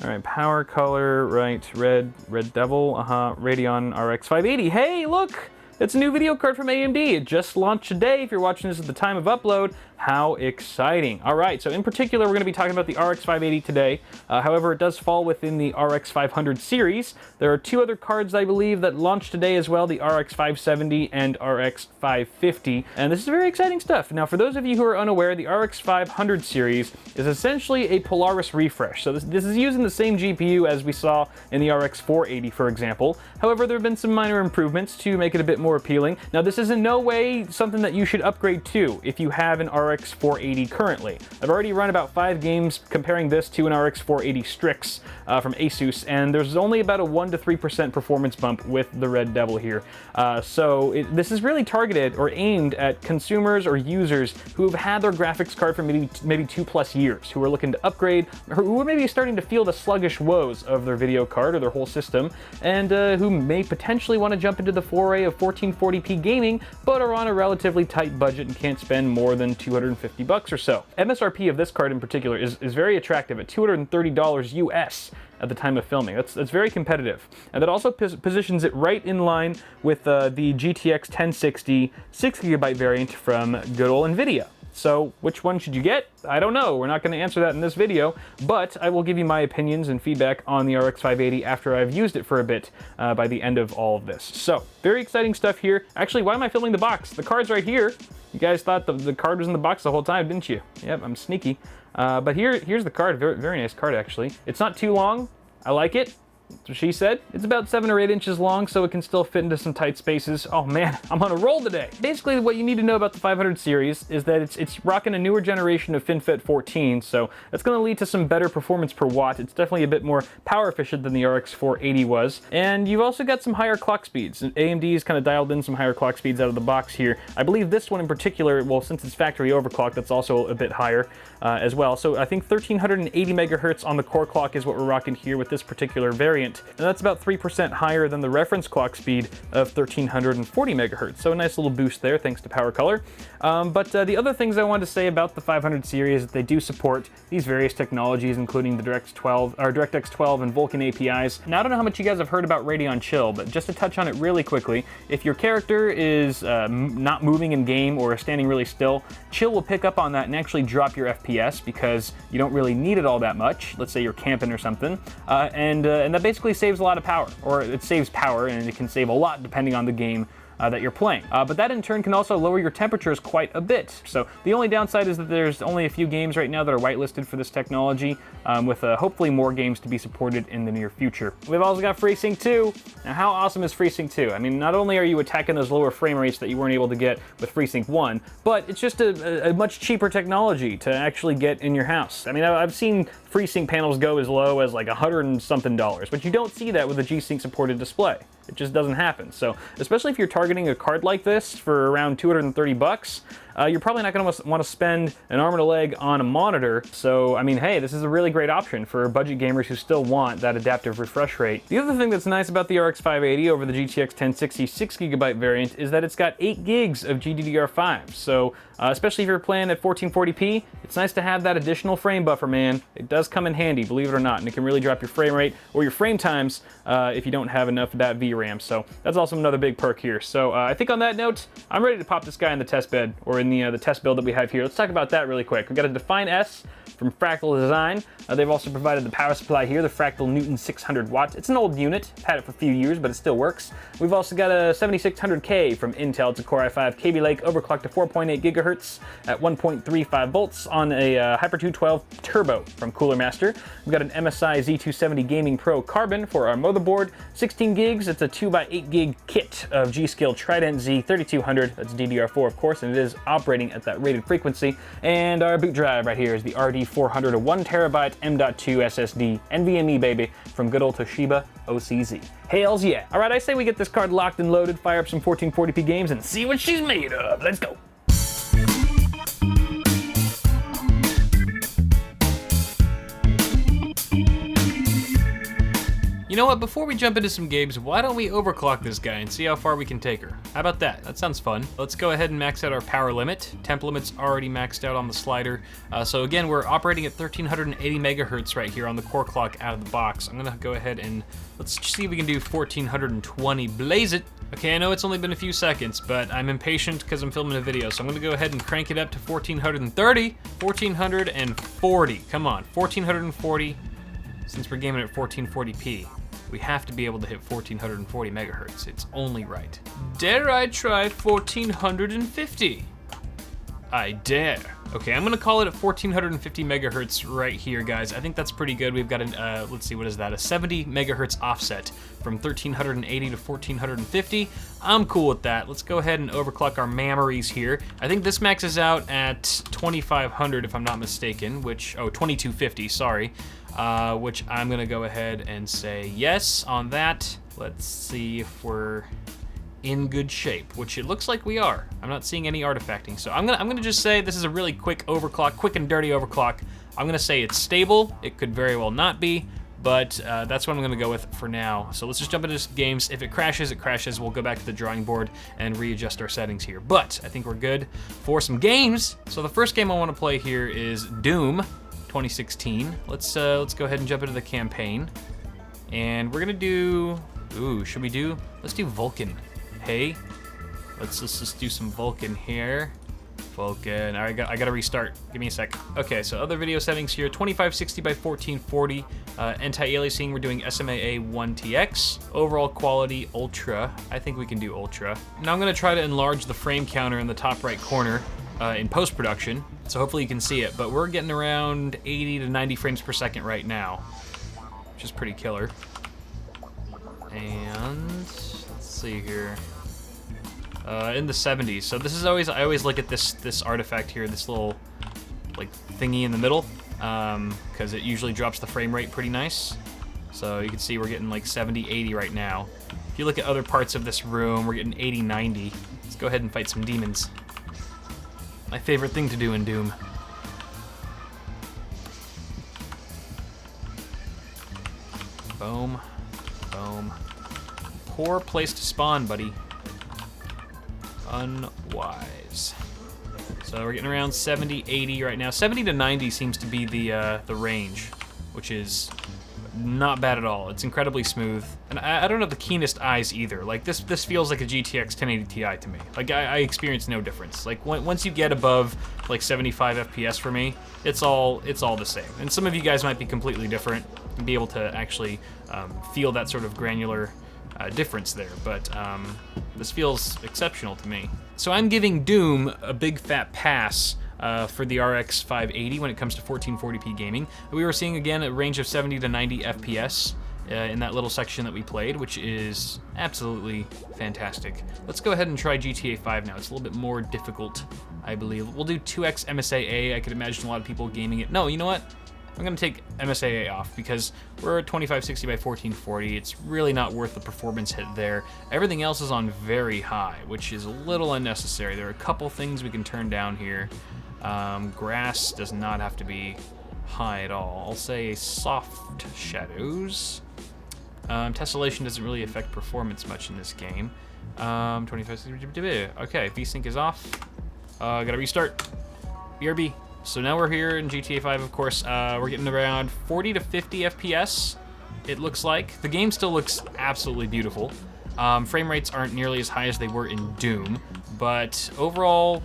All right, power color, right, red Devil, Radeon RX 580. Hey, look! It's a new video card from AMD. It just launched today. If you're watching this at the time of upload, how exciting. All right, so in particular, we're gonna be talking about the RX 580 today. However, it does fall within the RX 500 series. There are two other cards, I believe, that launched today as well, the RX 570 and RX 550. And this is very exciting stuff. Now, for those of you who are unaware, the RX 500 series is essentially a Polaris refresh. So this is using the same GPU as we saw in the RX 480, for example. However, there have been some minor improvements to make it a bit more appealing. Now, this is in no way something that you should upgrade to if you have an RX 480 currently. I've already run about 5 games comparing this to an RX 480 Strix from Asus, and there's only about a 1 to 3% performance bump with the Red Devil here. This is really targeted or aimed at consumers or users who have had their graphics card for maybe 2+ years, who are looking to upgrade, or who are maybe starting to feel the sluggish woes of their video card or their whole system, and who may potentially want to jump into the foray of 1440p gaming, but are on a relatively tight budget and can't spend more than $250 or so. MSRP of this card in particular is very attractive at $230 US at the time of filming. That's very competitive. And that also positions it right in line with the GTX 1060 6GB variant from good old NVIDIA. So which one should you get? I don't know. We're not going to answer that in this video, but I will give you my opinions and feedback on the RX 580 after I've used it for a bit by the end of all of this. So very exciting stuff here. Actually, why am I filming the box? The card's right here. You guys thought the card was in the box the whole time, didn't you? Yep, I'm sneaky. But here's the card. Very nice card, actually. It's not too long. I like it. That's what she said. It's about 7 or 8 inches long, so it can still fit into some tight spaces. Oh man, I'm on a roll today. Basically, what you need to know about the 500 series is that it's rocking a newer generation of FinFET 14, so that's going to lead to some better performance per watt. It's definitely a bit more power efficient than the RX 480 was. And you've also got some higher clock speeds. AMD's kind of dialed in some higher clock speeds out of the box here. I believe this one in particular, well, since it's factory overclocked, that's also a bit higher as well. So I think 1380 megahertz on the core clock is what we're rocking here with this particular variant. And that's about 3% higher than the reference clock speed of 1340 megahertz. So a nice little boost there thanks to power color. But the other things I wanted to say about the 500 series is that they do support these various technologies, including the DirectX 12 and Vulkan APIs. Now, I don't know how much you guys have heard about Radeon Chill, but just to touch on it really quickly, if your character is not moving in game or standing really still, Chill will pick up on that and actually drop your FPS because you don't really need it all that much. Let's say you're camping or something, and that basically saves a lot of power, or it saves power, and it can save a lot depending on the game that you're playing. But that in turn can also lower your temperatures quite a bit. So the only downside is that there's only a few games right now that are whitelisted for this technology, with hopefully more games to be supported in the near future. We've also got FreeSync 2. Now, how awesome is FreeSync 2? I mean, not only are you attacking those lower frame rates that you weren't able to get with FreeSync 1, but it's just a much cheaper technology to actually get in your house. I mean, I've seen FreeSync panels go as low as like $100 and something, but you don't see that with a G-Sync supported display. It just doesn't happen. So, especially if you're targeting a card like this for around $230, you're probably not going to want to spend an arm and a leg on a monitor. So, I mean, hey, this is a really great option for budget gamers who still want that adaptive refresh rate. The other thing that's nice about the RX 580 over the GTX 1060 6GB variant is that it's got 8 gigs of GDDR5. So, especially if you're playing at 1440p, it's nice to have that additional frame buffer, man. It does come in handy, believe it or not, and it can really drop your frame rate or your frame times if you don't have enough of that VRAM. So that's also another big perk here. So I think on that note, I'm ready to pop this guy in the test bed, or in the test build that we have here. Let's talk about that really quick. We've got a Define S from Fractal Design. They've also provided the power supply here, the Fractal Newton 600 watts. It's an old unit. I've had it for a few years, but it still works. We've also got a 7600K from Intel. It's a Core i5 Kaby Lake overclocked to 4.8 gigahertz at 1.35 volts on a Hyper 212 Turbo from Cooler Master. We've got an MSI Z270 Gaming Pro Carbon for our motherboard. 16 gigs. It's a 2x8 gig kit of G.Skill Trident Z3200. That's DDR4, of course, and it is operating at that rated frequency. And our boot drive right here is the RD400, a 1TB M.2 SSD, NVMe baby, from good old Toshiba OCZ. Hails yeah. All right, I say we get this card locked and loaded, fire up some 1440p games, and see what she's made of. Let's go. You know what, before we jump into some games, why don't we overclock this guy and see how far we can take her? How about that? That sounds fun. Let's go ahead and max out our power limit. Temp limit's already maxed out on the slider. So again, we're operating at 1380 megahertz right here on the core clock out of the box. I'm gonna go ahead and let's see if we can do 1420. Blaze it. Okay, I know it's only been a few seconds, but I'm impatient because I'm filming a video, so I'm gonna go ahead and crank it up to 1430, 1440. Come on, 1440. Since we're gaming at 1440p, we have to be able to hit 1440 megahertz. It's only right. Dare I try 1450? I dare. Okay, I'm gonna call it at 1450 megahertz right here, guys. I think that's pretty good. We've got an, let's see, what is that? A 70 megahertz offset from 1380 to 1450. I'm cool with that. Let's go ahead and overclock our memories here. I think this maxes out at 2500 if I'm not mistaken, which, oh, 2250, sorry. Which I'm gonna go ahead and say yes on that. Let's see if we're in good shape, which it looks like we are. I'm not seeing any artifacting, so I'm gonna just say this is a really quick overclock, quick and dirty overclock. I'm gonna say it's stable. It could very well not be, but that's what I'm gonna go with for now. So let's just jump into games. If it crashes, it crashes. We'll go back to the drawing board and readjust our settings here. But I think we're good for some games. So the first game I want to play here is Doom 2016. Let's go ahead and jump into the campaign, and we're gonna do. Ooh, should we do? Let's do Vulcan. Hey, let's just do some Vulcan here. Vulcan. All right, I gotta restart. Give me a sec. Okay, so other video settings here: 2560 by 1440. Anti-aliasing, we're doing SMAA 1TX. Overall quality, Ultra. I think we can do Ultra. Now I'm gonna try to enlarge the frame counter in the top right corner in post-production, so hopefully you can see it. But we're getting around 80 to 90 frames per second right now, which is pretty killer. And let's see here. In the 70s. So this is always, I always look at this artifact here, this little like thingy in the middle, because it usually drops the frame rate pretty nice. So you can see we're getting like 70, 80 right now. If you look at other parts of this room, we're getting 80, 90. Let's go ahead and fight some demons. My favorite thing to do in Doom. Boom, boom. Poor place to spawn, buddy. Unwise. So we're getting around 70, 80 right now. 70 to 90 seems to be the range, which is not bad at all. It's incredibly smooth, and I don't have the keenest eyes either. Like this feels like a GTX 1080 Ti to me. Like I experience no difference. Like once you get above like 75 FPS for me, it's all the same. And some of you guys might be completely different and be able to actually feel that sort of granular difference there, but this feels exceptional to me. So I'm giving Doom a big fat pass for the RX 580 when it comes to 1440p gaming. We were seeing again a range of 70 to 90 FPS in that little section that we played, which is absolutely fantastic. Let's go ahead and try GTA 5 now. It's a little bit more difficult, I believe. We'll do 2x MSAA. I could imagine a lot of people gaming it. No, you know what? I'm gonna take MSAA off because we're at 2560 by 1440. It's really not worth the performance hit there. Everything else is on very high, which is a little unnecessary. There are a couple things we can turn down here. Grass does not have to be high at all. I'll say soft shadows. Tessellation doesn't really affect performance much in this game. 2560. Okay, VSync is off. Gotta restart. BRB. So now we're here in GTA 5, of course. We're getting around 40 to 50 FPS, it looks like. The game still looks absolutely beautiful. Frame rates aren't nearly as high as they were in Doom, but overall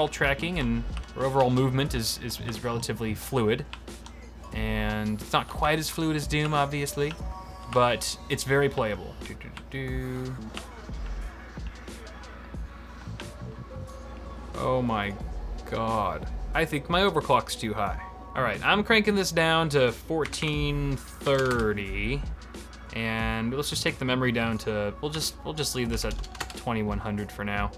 tracking and overall movement is relatively fluid. And it's not quite as fluid as Doom, obviously, but it's very playable. Oh my god. I think my overclock's too high. All right, I'm cranking this down to 1430, and let's just take the memory down to, we'll just leave this at 2100 for now.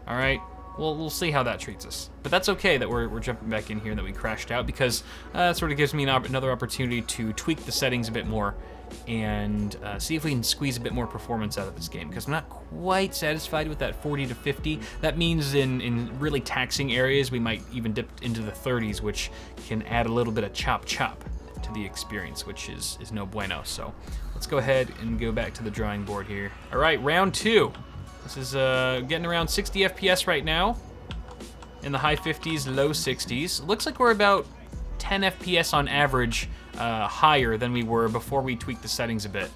All right, we'll see how that treats us. But that's okay that we're jumping back in here and that we crashed out, because that sort of gives me another opportunity to tweak the settings a bit more and see if we can squeeze a bit more performance out of this game, because I'm not quite satisfied with that 40 to 50. That means in really taxing areas we might even dip into the 30s, which can add a little bit of chop. to the experience, which is no bueno. So let's go ahead and go back to the drawing board here. All right, round 2. This is getting around 60 FPS right now, in the high 50s, low 60s. Looks like we're about 10 FPS on average higher than we were before we tweaked the settings a bit.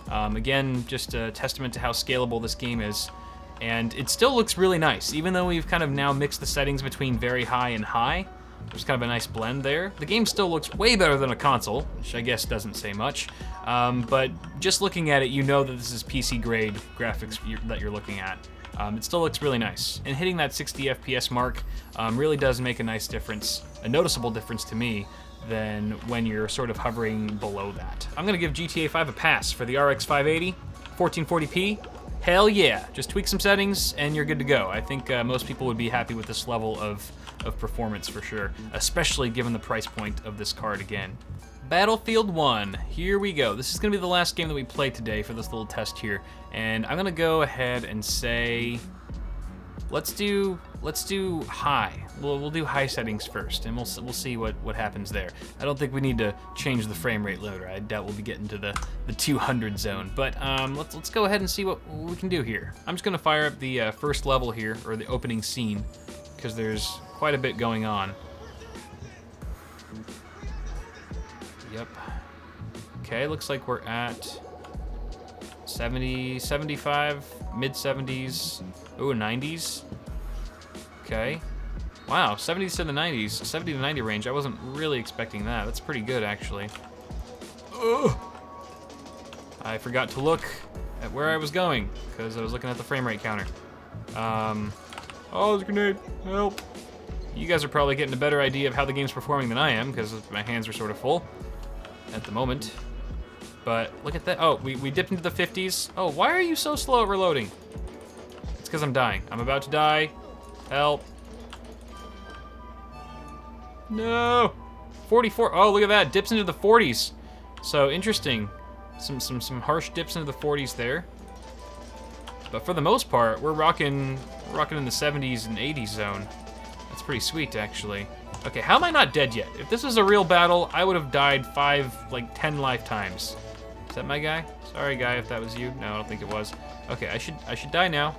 Again, just a testament to how scalable this game is. And it still looks really nice, even though we've kind of now mixed the settings between very high and high. There's kind of a nice blend there. The game still looks way better than a console, which I guess doesn't say much. But just looking at it, you know that this is PC grade graphics that you're looking at. It still looks really nice. And hitting that 60 FPS mark really does make a nice difference, a noticeable difference to me, than when you're sort of hovering below that. I'm gonna give GTA 5 a pass for the RX 580, 1440p. Hell yeah, just tweak some settings and you're good to go. I think most people would be happy with this level of performance for sure, especially given the price point of this card again. Battlefield 1, here we go. This is gonna be the last game that we play today for this little test here. And I'm gonna go ahead and say, let's do high. We'll do high settings first, and we'll see what happens there. I don't think we need to change the frame rate limiter. I doubt we'll be getting to the 200 zone. But let's go ahead and see what we can do here. I'm just gonna fire up the first level here, or the opening scene, because there's quite a bit going on. Yep. Okay, looks like we're at 70, 75, mid 70s, ooh, 90s. Okay. Wow, 70s to the 90s, 70 to 90 range. I wasn't really expecting that. That's pretty good, actually. Ugh. I forgot to look at where I was going because I was looking at the frame rate counter. Oh, there's a grenade. Help. You guys are probably getting a better idea of how the game's performing than I am because my hands are sort of full at the moment. But look at that. Oh, we dipped into the 50s. Oh, why are you so slow at reloading? It's because I'm dying. I'm about to die. Help. No. 44. Oh, look at that. Dips into the 40s. So interesting. Some harsh dips into the 40s there. But for the most part, we're rocking in the 70s and 80s zone. That's pretty sweet, actually. Okay, how am I not dead yet? If this was a real battle, I would have died 10 lifetimes. Is that my guy? Sorry, guy, if that was you. No, I don't think it was. Okay, I should die now.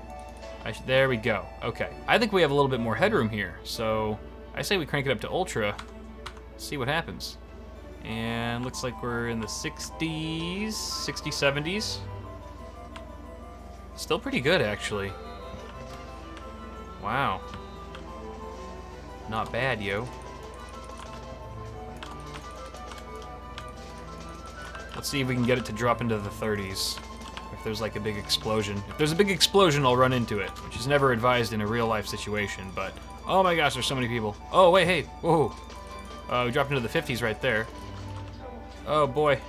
There we go. Okay, I think we have a little bit more headroom here. So I say we crank it up to ultra. See what happens. And looks like we're in the 60s, 60s, 70s. Still pretty good, actually. Wow. Not bad, yo. Let's see if we can get it to drop into the 30s. If there's like a big explosion. If there's a big explosion, I'll run into it, which is never advised in a real life situation, but oh my gosh, there's so many people. Oh, wait, hey, whoa. We dropped into the 50s right there. Oh boy.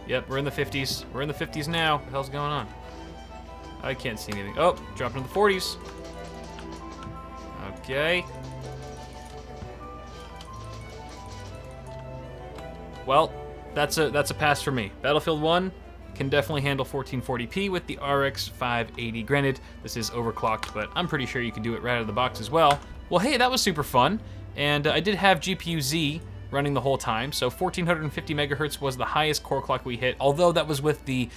Yep, we're in the 50s. We're in the 50s now. What the hell's going on? I can't see anything. Oh, dropped into the 40s. Okay. Well, that's a pass for me. Battlefield 1 can definitely handle 1440p with the RX 580. Granted, this is overclocked, but I'm pretty sure you can do it right out of the box as well. Well, hey, that was super fun. And I did have GPU-Z running the whole time, so 1450 megahertz was the highest core clock we hit, although that was with the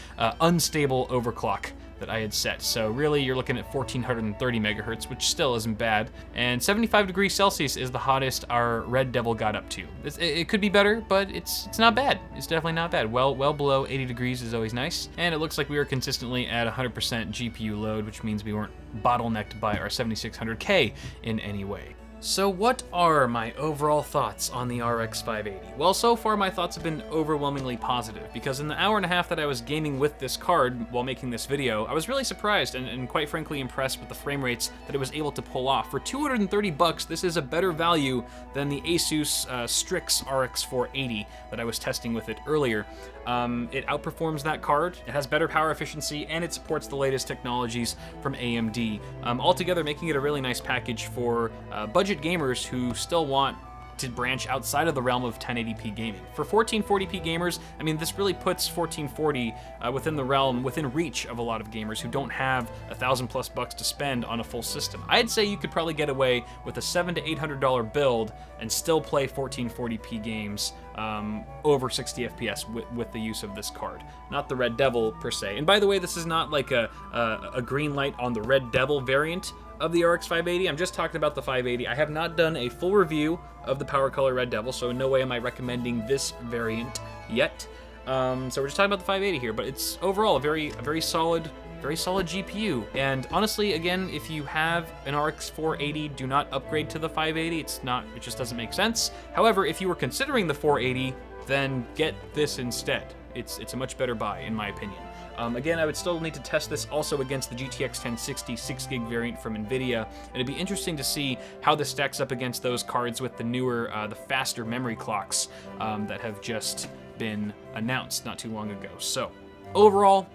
unstable overclock that I had set. So really, you're looking at 1430 megahertz, which still isn't bad. And 75 degrees Celsius is the hottest our Red Devil got up to. It could be better, but it's not bad. It's definitely not bad. Well below 80 degrees is always nice. And it looks like we were consistently at 100% GPU load, which means we weren't bottlenecked by our 7600K in any way. So what are my overall thoughts on the RX 580? Well, so far my thoughts have been overwhelmingly positive, because in the hour and a half that I was gaming with this card while making this video, I was really surprised and quite frankly impressed with the frame rates that it was able to pull off. For 230 bucks, this is a better value than the Asus Strix RX 480 that I was testing with it earlier. It outperforms that card, it has better power efficiency, and it supports the latest technologies from AMD. Altogether making it a really nice package for budget gamers who still want to branch outside of the realm of 1080p gaming. For 1440p gamers, I mean, this really puts 1440 within the realm, within reach of a lot of gamers who don't have $1,000+ to spend on a full system. I'd say you could probably get away with a $700 to $800 build and still play 1440p games over 60 FPS with the use of this card. Not the Red Devil per se. And by the way, this is not like a green light on the Red Devil variant of the RX 580. I'm just talking about the 580. I have not done a full review of the Power Color Red Devil, so in no way am I recommending this variant yet. So we're just talking about the 580 here, but it's overall a very solid GPU. And honestly, again, if you have an RX 480, do not upgrade to the 580. It just doesn't make sense. However, if you were considering the 480, then get this instead. It's a much better buy, in my opinion. Again, I would still need to test this also against the GTX 1060 6GB variant from NVIDIA, and it'd be interesting to see how this stacks up against those cards with the newer, the faster memory clocks that have just been announced not too long ago. So, overall,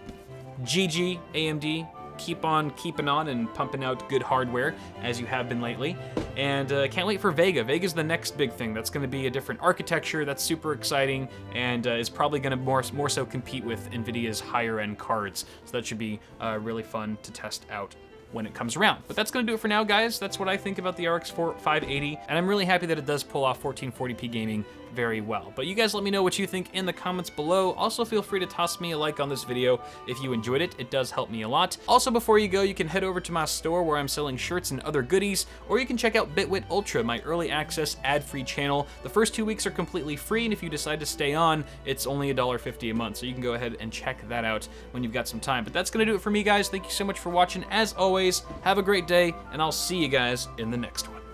GG, AMD. Keep on keeping on and pumping out good hardware, as you have been lately. And can't wait for Vega. Vega's the next big thing. That's going to be a different architecture. That's super exciting, and is probably going to more so compete with NVIDIA's higher-end cards. So that should be really fun to test out when it comes around. But that's going to do it for now, guys. That's what I think about the RX 580, and I'm really happy that it does pull off 1440p gaming very well. But you guys let me know what you think in the comments below. Also, feel free to toss me a like on this video if you enjoyed it. It does help me a lot. Also, before you go, you can head over to my store where I'm selling shirts and other goodies, or you can check out Bitwit Ultra, my early access ad-free channel. The first 2 weeks are completely free, and if you decide to stay on, it's only $1.50 a month, so you can go ahead and check that out when you've got some time. But that's going to do it for me, guys. Thank you so much for watching. As always, have a great day, and I'll see you guys in the next one.